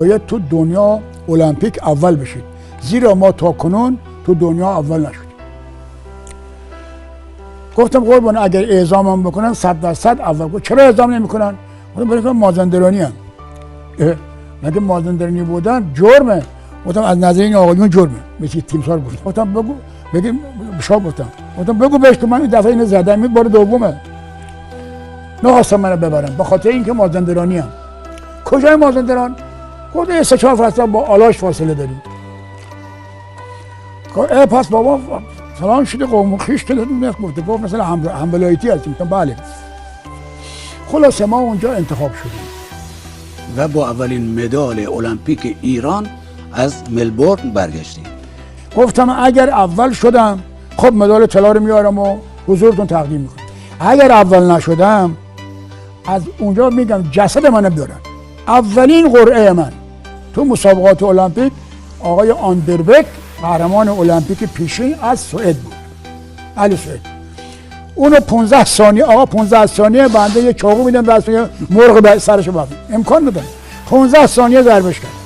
باید تو دنیا المپیک اول بشید، زیرا ما تا کنون تو دنیا اول نشدیم. گفتم قربان اگر اعزامم بکنن 100% اول. گفت چرا اعزام نمیکنن؟ گفتم برای که مازندرانی هم. مگه مازندرانی بودن جرمه؟ گفتم از نظر این آقایون جرمه. مثل تیمسار بود. گفتم بگو بگیم شاب گفتم بگو بهش که من این دفعه اینو زدم، این بار دومه. نخواستم منو ببرن به خاطر اینکه مازندرانی هم. کجای مازندران؟ گفت 3-4 فصل با آلاش فاصله داریم. گفت پس بابا فلان شده قوم خویش که گفته گفت مثلا هم ولایتی هستیم. بله. خلاصه ما اونجا انتخاب شدیم و با اولین مدال المپیک ایران از ملبورن برگشتیم. گفتم اگر اول شدم خب مدال طلا رو میارم و حضورتون تقدیم میکنم. اگر اول نشدم از اونجا میگم جسد منو بیارن. اولین قرعه من تو مسابقات المپیک آقای آندربک قهرمان المپیک پیشین از سوئد بود، علی سوئد. اونو 15 ثانیه 15 ثانیه بنده یه چاقو میدم بس مرغ سرشو بافت، امکان نداره. 15 ثانیه ضربش کرد.